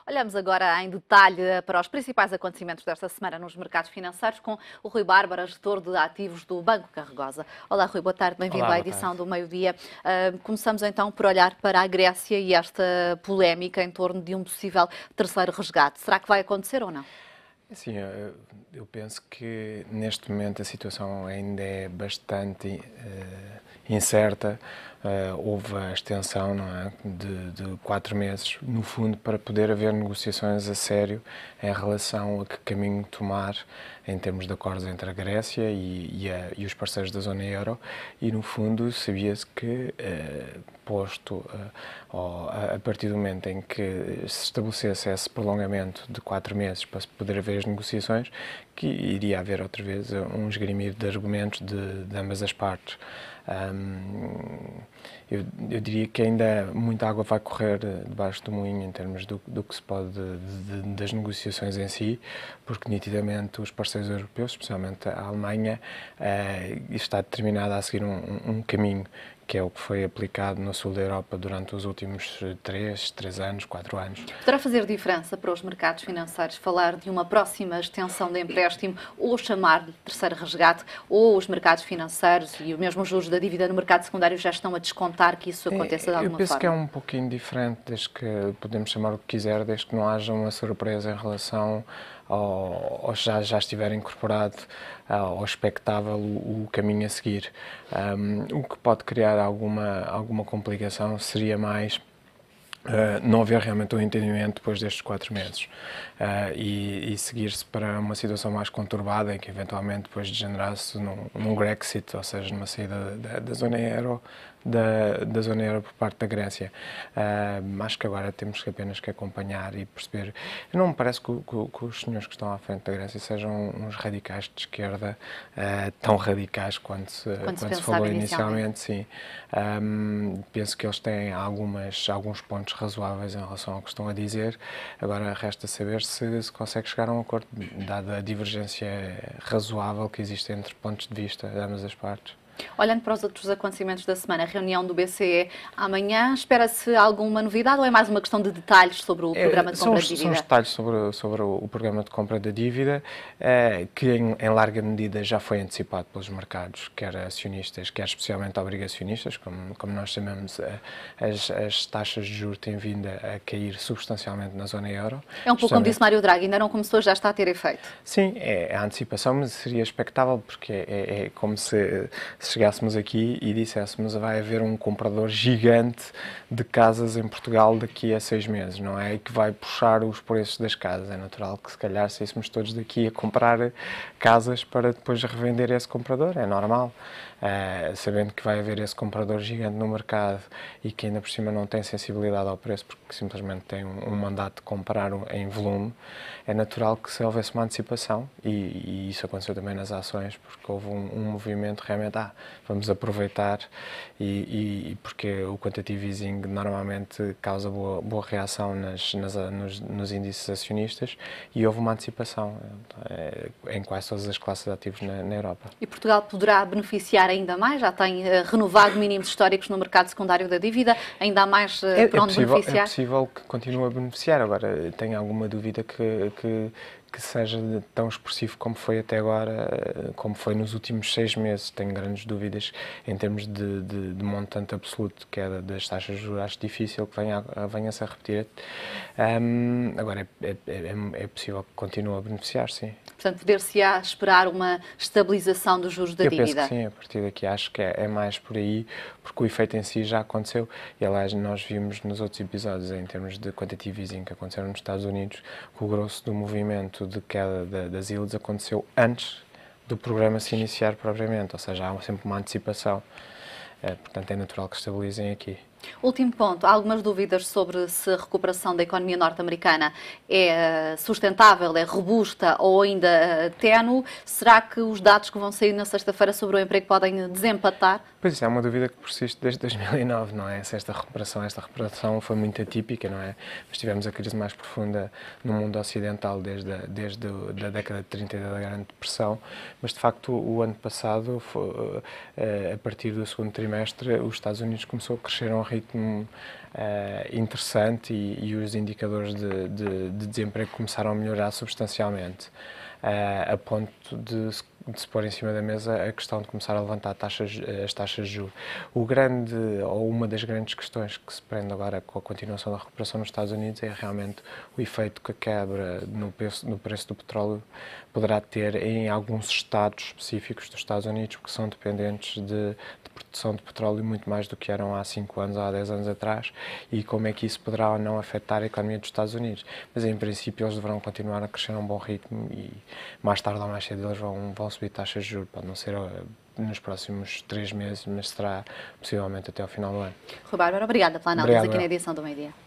Olhamos agora em detalhe para os principais acontecimentos desta semana nos mercados financeiros com o Rui Bárbara, gestor de ativos do Banco Carregosa. Olá, Rui, boa tarde, bem-vindo Olá, à boa edição tarde. do meio-dia. Começamos então por olhar para a Grécia e esta polémica em torno de um possível terceiro resgate. Será que vai acontecer ou não? Assim, eu penso que neste momento a situação ainda é bastante incerta. Houve a extensão, não é, de 4 meses, no fundo, para poder haver negociações a sério em relação a que caminho tomar em termos de acordos entre a Grécia e os parceiros da zona euro. E, no fundo, sabia-se que, a partir do momento em que se estabelecesse esse prolongamento de 4 meses para poder haver as negociações, que iria haver outra vez um esgrimir de argumentos de ambas as partes. Eu diria que ainda muita água vai correr debaixo do moinho em termos do que se pode das negociações em si, porque nitidamente os parceiros europeus, especialmente a Alemanha, está determinada a seguir um caminho que é o que foi aplicado no sul da Europa durante os últimos 3 anos, 4 anos. Poderá fazer diferença para os mercados financeiros falar de uma próxima extensão de empréstimo ou chamar-lhe terceiro resgate, ou os mercados financeiros e mesmo os juros da dívida no mercado secundário já estão a descontar que isso aconteça de Eu alguma penso que é forma? um pouquinho diferente, desde que podemos chamar o que quiser, desde que não haja uma surpresa em relação ou já estiver incorporado ou expectável o caminho a seguir. O que pode criar alguma complicação seria mais não haver realmente um entendimento depois destes 4 meses e seguir-se para uma situação mais conturbada em que eventualmente depois degenerasse num Grexit, ou seja, numa saída da zona euro, da zona euro por parte da Grécia. Acho que agora temos apenas que acompanhar e perceber. Não me parece que os senhores que estão à frente da Grécia sejam uns radicais de esquerda tão radicais quanto se falou inicialmente, sim. Penso que eles têm alguns pontos razoáveis em relação ao que estão a dizer. Agora resta saber se consegue chegar a um acordo, dada a divergência razoável que existe entre pontos de vista de ambas as partes. Olhando para os outros acontecimentos da semana, a reunião do BCE amanhã, espera-se alguma novidade ou é mais uma questão de detalhes sobre o programa de compra de dívida? São os detalhes sobre o programa de compra da dívida, que em larga medida já foi antecipado pelos mercados, quer acionistas, quer especialmente obrigacionistas. Como nós sabemos, as taxas de juros têm vindo a cair substancialmente na zona euro. É um pouco como disse Mário Draghi, ainda não começou, já está a ter efeito. Sim, é a antecipação, mas seria expectável, porque é como se chegássemos aqui e disséssemos vai haver um comprador gigante de casas em Portugal daqui a 6 meses, não é? E que vai puxar os preços das casas. É natural que se calhar saíssemos todos daqui a comprar casas para depois revender esse comprador, é normal. Sabendo que vai haver esse comprador gigante no mercado e que ainda por cima não tem sensibilidade ao preço porque simplesmente tem um mandato de comprar em volume, é natural que se houvesse uma antecipação e isso aconteceu também nas ações, porque houve um movimento realmente, vamos aproveitar e porque o quantitative easing normalmente causa boa reação nos índices acionistas e houve uma antecipação em quase todas as classes de ativos na Europa. E Portugal poderá beneficiar ainda mais? Já tem renovado mínimos históricos no mercado secundário da dívida, ainda há mais para onde beneficiar? É possível que continue a beneficiar. Agora, tenho alguma dúvida que seja tão expressivo como foi até agora, como foi nos últimos 6 meses. Tenho grandes dúvidas em termos de montante absoluto, que é das taxas de juros. Acho difícil que venha-se a repetir. Agora, é possível que continue a beneficiar, sim. Portanto, poder-se-á esperar uma estabilização dos juros da dívida? Eu penso que sim, a partir daqui acho que é mais por aí, porque o efeito em si já aconteceu e, aliás, nós vimos nos outros episódios, em termos de quantitative easing que aconteceram nos Estados Unidos, que o grosso do movimento de queda das yields aconteceu antes do programa se iniciar propriamente, ou seja, há sempre uma antecipação. Portanto, é natural que estabilizem aqui. Último ponto, há algumas dúvidas sobre se a recuperação da economia norte-americana é sustentável, é robusta ou ainda ténue. Será que os dados que vão sair na sexta-feira sobre o emprego podem desempatar? Pois isso é uma dúvida que persiste desde 2009, não é? Se esta recuperação foi muito atípica, não é? Mas tivemos a crise mais profunda no mundo ocidental desde a década de 30 e da Grande Depressão, mas de facto o ano passado, a partir do segundo trimestre, os Estados Unidos começou a crescer a um ritmo interessante e os indicadores de desemprego começaram a melhorar substancialmente, a ponto de se pôr em cima da mesa a questão de começar a levantar as taxas de juros. Uma das grandes questões que se prende agora com a continuação da recuperação nos Estados Unidos é realmente o efeito que a quebra no preço do petróleo poderá ter em alguns estados específicos dos Estados Unidos, que são dependentes de produção de petróleo muito mais do que eram há 5 anos, há 10 anos atrás, e como é que isso poderá ou não afetar a economia dos Estados Unidos. Mas, em princípio, eles deverão continuar a crescer a um bom ritmo e, mais tarde ou mais cedo, eles vão subir taxas de juros. Pode não ser nos próximos 3 meses, mas será possivelmente até ao final do ano. Rui Bárbara, obrigada pela análise aqui na edição do Meio Dia.